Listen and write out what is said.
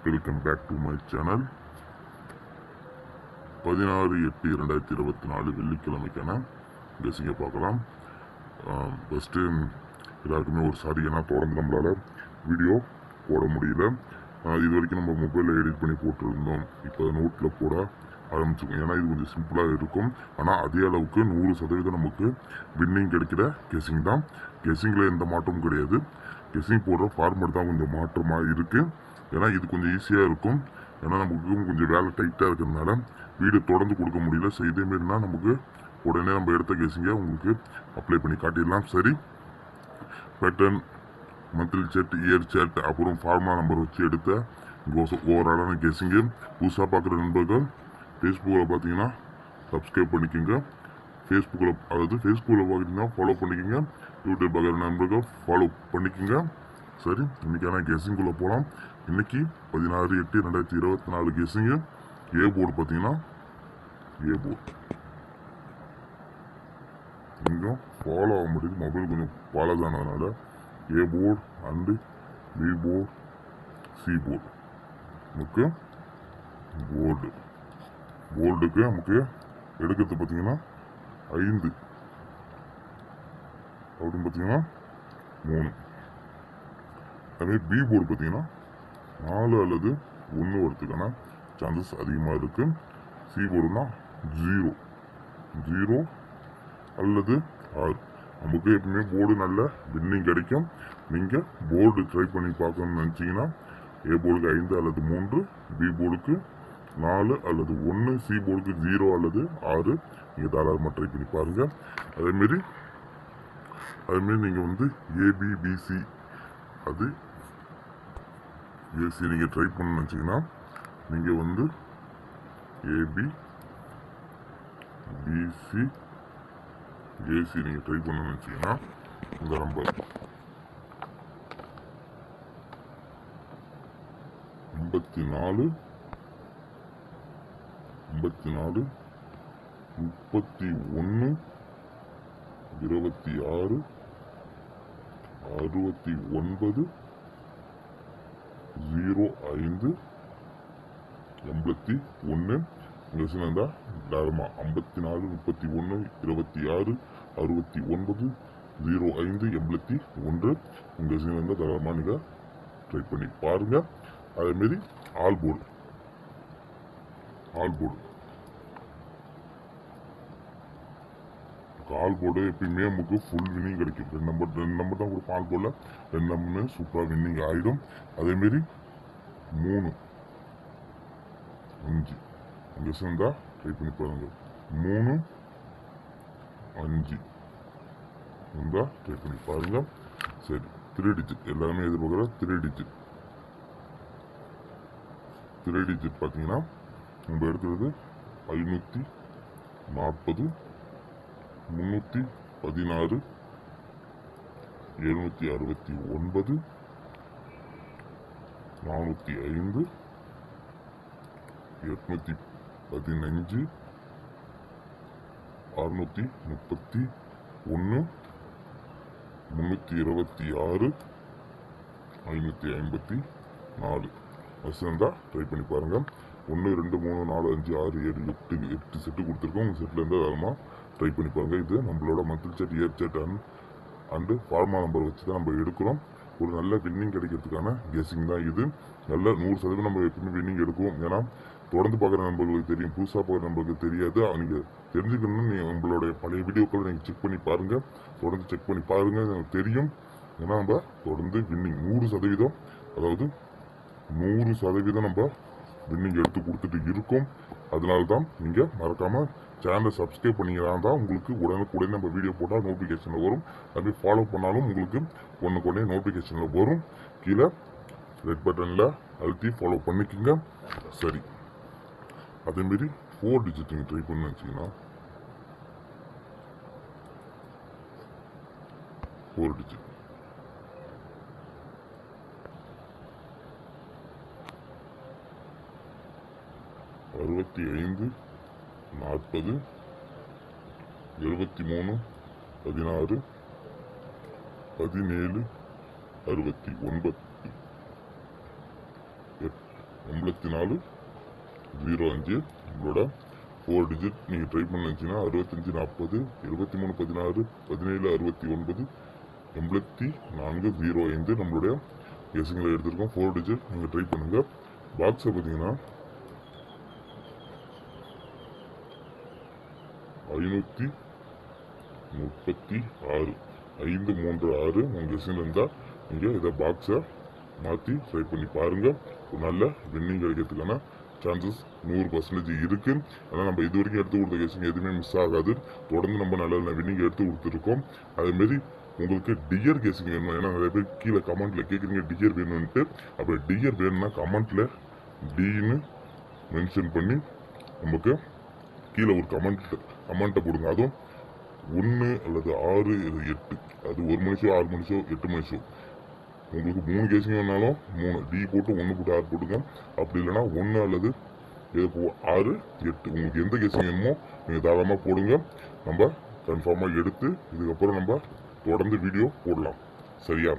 Welcome back to my channel. 16/8/2024 வெள்ளிக்கிழமைக்கான கெஸிங்கை பார்க்கலாம். ஃபஸ்ட்டு எல்லாருக்குமே ஒரு சாரி, ஏன்னா தொடர்ந்து நம்மளால் வீடியோ போட முடியல. இது வரைக்கும் நம்ம மொபைலில் எடிட் பண்ணி போட்டிருந்தோம். இப்போ நோட்டில் போட ஆரம்பிச்சிருக்கோம். ஏன்னா இது கொஞ்சம் சிம்பிளாக இருக்கும். ஆனால் அதே அளவுக்கு 100% நமக்கு வின்னிங் கிடைக்கிற கெஸிங் தான். கெஸிங்கில் எந்த மாற்றமும் கிடையாது. கெஸிங் போடுற ஃபார்மேட் தான் கொஞ்சம் மாற்றமாக இருக்குது. ஏன்னா இது கொஞ்சம் ஈஸியாக இருக்கும். ஏன்னா நமக்கு கொஞ்சம் வேலை டைட்டாக இருக்கிறதுனால வீடியோ தொடர்ந்து கொடுக்க முடியல. ஸோ இதேமாரினா நமக்கு உடனே நம்ம எடுத்த கெஸிங்கை உங்களுக்கு அப்ளை பண்ணி காட்டிடலாம். சரி, pattern, monthly chart, year chart, அப்புறம் ஃபார்முலா நம்பர் வச்சு எடுத்த ஓவராலான கெஸிங்கு. புதுசாக பார்க்குற நண்பர்கள் ஃபேஸ்புக்கில் பார்த்தீங்கன்னா சப்ஸ்கிரைப் பண்ணிக்கோங்க. ஃபேஸ்புக்கில் பார்த்தீங்கன்னா ஃபாலோ பண்ணிக்கோங்க. யூடியூப் பார்க்குற நண்பர்கள் ஃபாலோ பண்ணிக்கோங்க. சரி, இன்றைக்கான கெஸிங்குள்ளே போகலாம். இன்றைக்கி 16/8/2024 கெஸிங்கு. ஏ போர்டு பார்த்தீங்கன்னா ஏ போர்டு கொஞ்சம் ஃபாலோ ஆக முடியுது. மொபைல் கொஞ்சம் ஃபாலோ தானதுனால A board and B board, C board. நமக்கு போர்டுக்கு நமக்கு எடுக்கிறது பார்த்தீங்கன்னா 5 அப்படின்னு பார்த்தீங்கன்னா 3. அதுமாதிரி பி போர்டு பார்த்தீங்கன்னா 4 அல்லது 1 வரதுக்கான சான்சஸ் அதிகமாக இருக்குது. சி போர்டுனா 0 அல்லது 6. நமக்கு எப்பவுமே போர்டு நல்ல வின்னிங் கிடைக்கும். நீங்கள் போர்டு ட்ரை பண்ணி பார்க்கணும்னு நினச்சிங்கன்னா ஏ போர்டுக்கு 5 அல்லது 3, பி போர்டுக்கு 4 அல்லது 1, சி போர்டுக்கு 0 அல்லது 6 நீங்கள் தாராளமாக ட்ரை பண்ணி பாருங்கள். அதேமாரி நீங்கள் ஏபிபிசி அது ஏசி நீங்கள் ட்ரை பண்ண நினச்சிங்கன்னா நீங்கள் ஏபி பிசி ஏசி நீங்கள் ட்ரை பண்ண நினச்சிங்கன்னா இந்த நம்பர் 54 31 26 69 05 81 இருந்தால் தாராளமாக 54 31 26 69 05 81 உங்கள் இருந்தால் தாராளமாக நீங்கள் ட்ரை பண்ணி பாருங்கள். அதேமாரி ஆல் போர்டு எப்பயுமே நமக்கு ஃபுல் வின்னிங் கிடைக்கும். 2 நம்பர் தான் கொடுப்போம். ஆல் போர்டில் 2 நம்பருமே சூப்பராக வின்னிங் ஆகிடும். அதேமாரி 3 5 உங்கள் இருந்தால் ட்ரை பண்ணி பாருங்கள். 3 5 இருந்தால் ட்ரை பண்ணி பாருங்கள். சரி, 3 டிஜிட் எல்லாருமே எதிர்பார்க்குற 3 டிஜிட் பார்த்தீங்கன்னா நம்ம எடுக்கிறது 540 316 769 405 815 631 326 554 இருந்தால் ட்ரை பண்ணி பாருங்கள். 1 2 3 4 5 6 7 8 செட்டு கொடுத்துருக்கோம். உங்கள் செட்டில் இருந்தால் அதெல்லாம் ட்ரை பண்ணி பாருங்கள். இது நம்மளோட monthly chart, year chart and formula number வச்சு தான் நம்ம எடுக்கிறோம். ஒரு நல்ல வின்னிங் கிடைக்கிறதுக்கான கெஸிங் தான் இது. நல்ல 100% நம்ம எப்பவுமே வின்னிங் எடுக்குவோம். ஏன்னா தொடர்ந்து பார்க்குற நண்பர்களுக்கு தெரியும், புதுசாக பார்க்குற நண்பர்களுக்கு தெரியாது. நீங்கள் தெரிஞ்சுக்கணும்னு நீங்கள் உங்களுடைய பழைய வீடியோக்களை நீங்கள் செக் பண்ணி பாருங்கள். தொடர்ந்து செக் பண்ணி பாருங்கள், எனக்கு தெரியும். ஏன்னா நம்ம தொடர்ந்து வின்னிங் 100%, அதாவது 100% நம்ம வின்னிங் எடுத்து கொடுத்துட்டு இருக்கோம். அதனால தான் நீங்கள் மறக்காமல் சேனலை சப்ஸ்கிரைப் பண்ணிங்கன்னா தான் உங்களுக்கு உடனுக்குடனே நம்ம வீடியோ போட்டால் நோட்டிஃபிகேஷனில் வரும். அப்படி ஃபாலோ பண்ணாலும் உங்களுக்கு உடனே நோட்டிஃபிகேஷனில் வரும். கீழே ரெட் பட்டனில் அழுத்தி ஃபாலோ பண்ணிக்கோங்க. சரி, அதேமாரி 4 டிஜிட் நீங்கள் ட்ரை பண்ணு வச்சிங்கன்னா 4 டிஜிட் 65 40 73 16 17 69 8405 நம்மளோட 4 டிஜிட் நீங்கள் ட்ரை பண்ண நினச்சிங்கன்னா 65 40 23 16 17 69 8405 நம்மளுடைய கெஸிங்கில் எடுத்திருக்கோம். 4 டிஜிட் நீங்கள் ட்ரை பண்ணுங்கள். பாக்ஸை பார்த்தீங்கன்னா 536 536 உங்கள் கெஸிங்கில் இருந்தால் நீங்கள் இதை பாக்ஸை மாற்றி ட்ரை பண்ணி பாருங்கள். ஒரு நல்ல வின்னிங் கிடைக்கிறதுக்கான சான்சஸ் 100% இருக்குது. ஆனால் நம்ம இது வரைக்கும் எடுத்து கொடுத்த கெஸிங் எதுவுமே மிஸ் ஆகாது. தொடர்ந்து நம்ம நல்ல நல்ல வின்னிங் எடுத்து கொடுத்துருக்கோம். அதேமாரி உங்களுக்கு டியர் கெஸிங் வேணும். ஏன்னா நிறைய பேர் கீழே கமெண்ட்டில் கேட்குறீங்க டியர் வேணும்ன்ட்டு. அப்போ டியர் வேணும்னா கமெண்ட்டில் டின்னு மென்ஷன் பண்ணி நமக்கு கீழே ஒரு கமெண்ட்டை போடுங்க. அதுவும் 1 அல்லது 6 அல்லது 8, அது 1 மணி ஷோ 6 மணி ஷோ 8 மணி ஷோ உங்களுக்கு 3 கேஸிங் வேணாலும் 3 டி போட்டு 1 போட்டு 6 போட்டுங்க. அப்படி இல்லைனா 1 அல்லது 6 8 உங்களுக்கு எந்த கேஸிங் வேணுமோ நீங்கள் தாராளமாக போடுங்க. நம்ம கன்ஃபார்மாக எடுத்து இதுக்கப்புறம் நம்ம தொடர்ந்து வீடியோ போடலாம். சரியா?